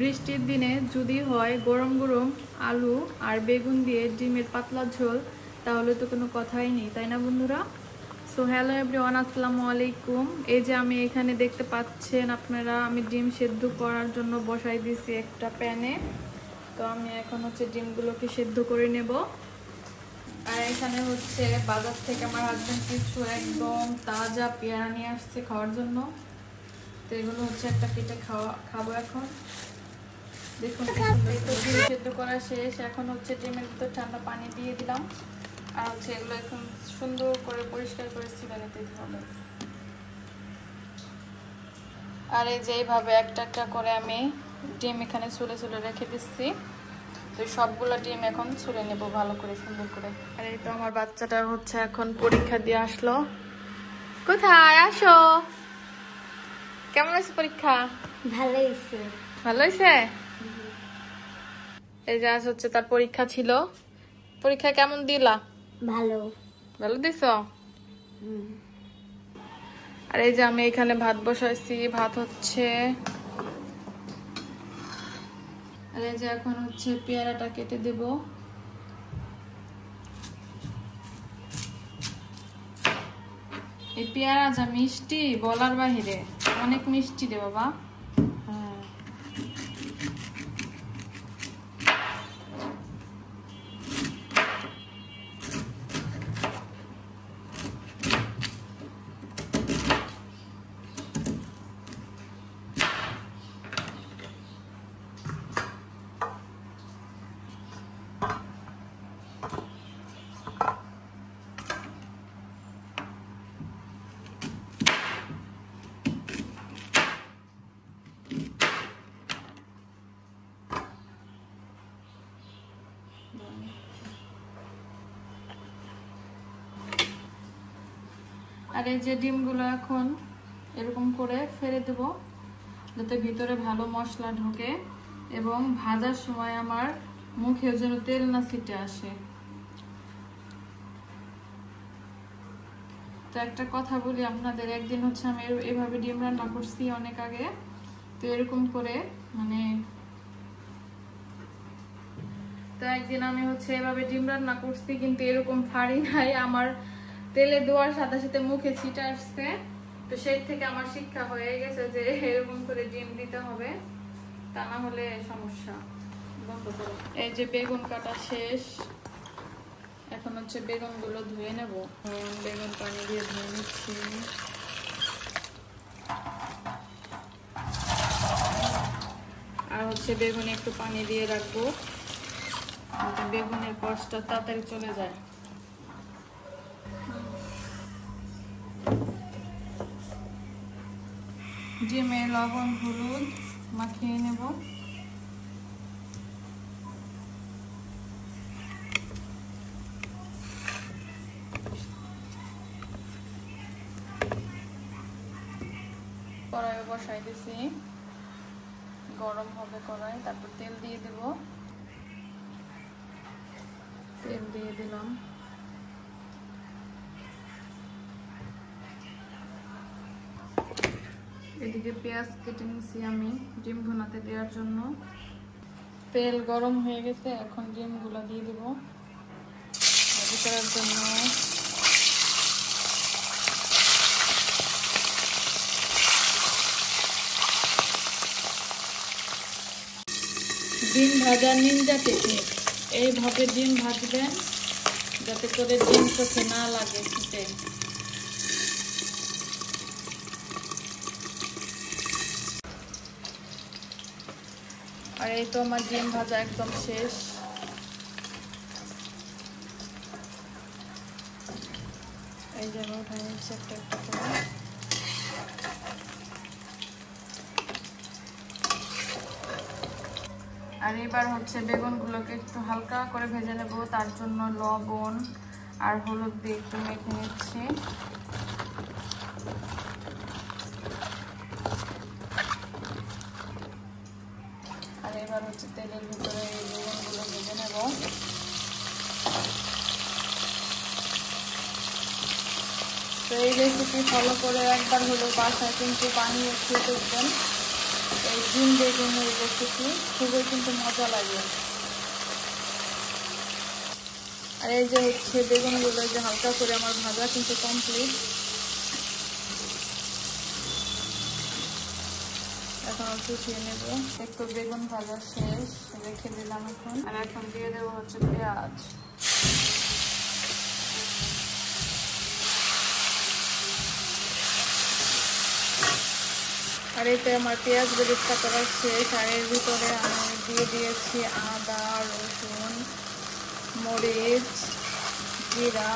বৃষ্টির দিনে যদি হয় গরম গরম আলু আর বেগুন দিয়ে ডিমের পাতলা ঝোল, তাহলে তো কোনো কথাই নেই, তাই না বন্ধুরা? সো হ্যালো এভরিওয়ান, আসসালামু আলাইকুম। এই যে আমি এখানে দেখতে পাচ্ছেন আপনারা, আমি ডিম সেদ্ধ করার জন্য বসাই দিয়েছি একটা প্যানে। তো আমি এখন ডিমগুলোকে সেদ্ধ করে নেব। আর এখানে বাজার থেকে আমার হাজবেন্ড কিছু একদম তাজা পেয়ারা নিয়ে আসছে খাওয়ার জন্য। তো এগুলো একটা কেটে খাবো এখন। দেখুন ডিম সেদ্ধ করা শেষ। এখন ডিমের ভিতর ঠান্ডা পানি দিয়ে দিলাম। আর এগুলো এখন সুন্দর করে পরিষ্কার করে ছিলা নিতে হবে। আর এই যে এইভাবে একটা একটা করে আমি ডিম এখানে ছুলে ছুলে রেখে দিচ্ছি। তো সবগুলো ডিম এখন ছুলে নেব ভালো করে, সুন্দর করে। আর এই তো আমার বাচ্চাটা এখন পরীক্ষা দিয়ে আসলো। কোথায় আসো? কেমন আছে পরীক্ষা? ভালো হয়েছে। ভালো হয়েছে? এই যে আজ তার পরীক্ষা ছিল। পরীক্ষা কেমন দিলা? ভালো। ভালো দিছো? আর এই যে আমি এখানে ভাত বসাইছি, ভাত হচ্ছে। আর এই যে এখন পেয়ারাটা কেটে দেব। এই পেয়ারা যা মিষ্টি বলার বাহিরে, অনেক মিষ্টি রে বাবা। আর এই যে ডিমগুলো এখন এরকম করে ফেলে দেব, যাতে ভিতরে ভালো মশলা ঢোকে এবং ভাজার সময় আমার মুখে যেন তেল না ছিটে আসে। তো একটা কথা বলি আপনাদের, একদিন আমি এভাবে ডিম রান্না করছি অনেক আগে। তো এরকম করে তো একদিন আমি এভাবে ডিম রান্না করছি, কিন্তু এরকম ফাড়ি নাই, আমার তেলে দেওয়ার সাথে সাথে মুখে ছিটে আসছে। তো সেই থেকে আমার শিক্ষা হয়ে গেছে যে এরকম করে ডিম দিতে হবে, তা না হলে সমস্যা। এই যে বেগুন কাটা শেষ। এখন বেগুন গুলো ধুয়ে নেব। বেগুন পানি দিয়ে ধুয়ে নিচ্ছি। আর বেগুনে একটু পানি দিয়ে রাখবো, বেগুনের কষ্টটা তাড়াতাড়ি চলে যায়। ডিমে লবণ হলুদ মাখিয়ে নেব। কড়াই বসাই দিছি, গরম হবে কড়াই, তারপর তেল দিয়ে দেব। তেল দিয়ে দিলাম। এদিকে পেঁয়াজ কেটে নিচ্ছি আমি ডিম ভুনাতে দেওয়ার জন্য। তেল গরম হয়ে গেছে, এখন ডিমগুলো দিয়ে দেব ভাজি করার জন্য। ডিম ভাজার নিনজা টেকনিক, এইভাবে ডিম ভাজবেন যাতে করে ডিম চোখে না লাগে খেতে। আর এই তো আমার ডিম ভাজা একদম শেষ। এই যে আমি উঠাই নিচ্ছি একটা একটা করে। আর এবার বেগুন গুলোকে একটু হালকা করে ভেজে নেব, তার জন্য লবণ আর হলুদ দিয়ে একটু মেখে নিচ্ছি। আর এবার তেলের ভিতরে এই বেগুনগুলো ভেজে নেব। তো এই রেসিপি ফলো করে একবার হলো বাসায় কিন্তু বানিয়ে খেয়ে দেখবেন, এই ডিম বেগুনের রেসিপি খুবই কিন্তু মজা লাগে। আর এই যে হচ্ছে বেগুনগুলো যে হালকা করে আমার ভাজা কিন্তু কমপ্লিট। এখন কুচিয়ে নেব। একটু বেগুন ভাজা শেষ, রেখে দিলাম এখন। আর এখন দিয়ে দেবো হচ্ছে পেঁয়াজ। আর এতে আমার পেঁয়াজ বেরেস্তা করা শেষ। আর এর ভিতরে আমি দিয়ে দিয়েছি আদা, রসুন, মরিচ, জিরা,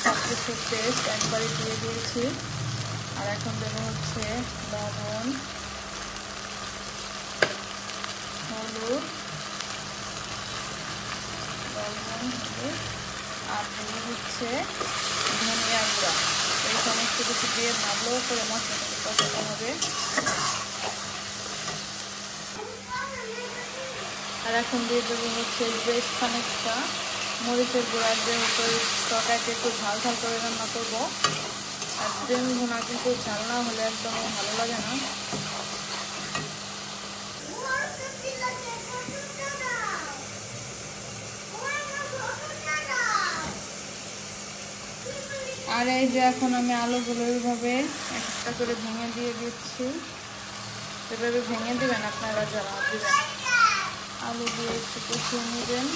সব কিছুর পেস্ট একবারে দিয়ে দিয়েছি। আর এখন দেবো হচ্ছে লবণ, হলুদ, আর দেবো হচ্ছে ধনিয়া গুঁড়া। এই সমস্ত কিছু দিয়ে ভালো করে মশলাটাকে কষাতে হবে। আর এখন দিয়ে দেবো হচ্ছে বেশ খানিকটা মরিচের গুঁড়া, যেহেতু তরকারিতে একটু ঝাল ঝাল করে রান্না করবো। আর ডিম ভুনা কিন্তু ঝাল না হলে একদমই ভালো লাগে না। আর এই যে এখন আমি আলুগুলো এইভাবে একটা করে ভেঙে দিয়ে দিচ্ছি। এভাবে ভেঙে দেবেন আপনারা যারা দিবেন। আলু দিয়ে একটু কষিয়ে নেবেন।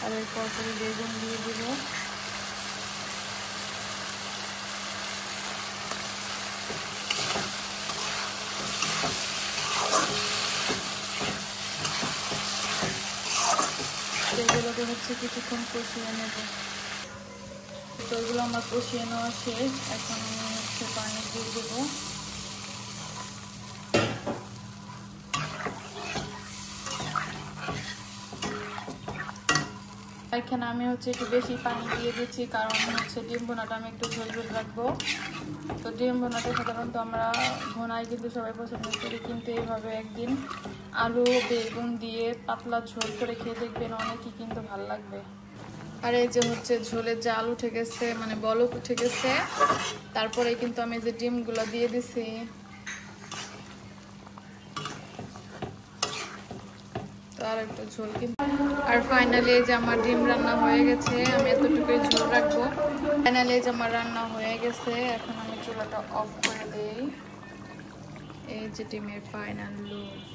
আর এরপর করে বেগুন দিয়ে দিব। এগুলোকে হচ্ছে কিছুক্ষণ কষিয়ে নেব। তো এগুলো আমার কষিয়ে নেওয়া শেষ। এখন আমি হচ্ছে পানি দিয়ে দেবো। এখানে আমি হচ্ছে একটু বেশি পানি দিয়ে দিচ্ছি, কারণ হচ্ছে ডিম ভুনাটা আমি একটু ঝোল ঝোল রাখবো। তো ডিম ভুনাটা সাধারণত আমরা ভুনায় কিন্তু সবাই পছন্দ করি, কিন্তু এইভাবে একদিন আলু বেগুন দিয়ে পাতলা ঝোল করে খেয়ে দেখবেন, অনেকই কিন্তু ভালো লাগবে। আর এই যে হচ্ছে ঝোলের যে আলু উঠে গেছে, মানে বলক উঠে গেছে, তারপরে কিন্তু আমি যে ডিমগুলো দিয়ে দিছি। আর একটু ঝোল কিন্তু। আর ফাইনালি এই যে আমার ডিম রান্না হয়ে গেছে। আমি এতটুকুই ঝোল রাখবো। ফাইনালি এই যে আমার রান্না হয়ে গেছে। এখন আমি চুলাটা অফ করে দিই। এই যে ডিমের ফাইনাল লুক।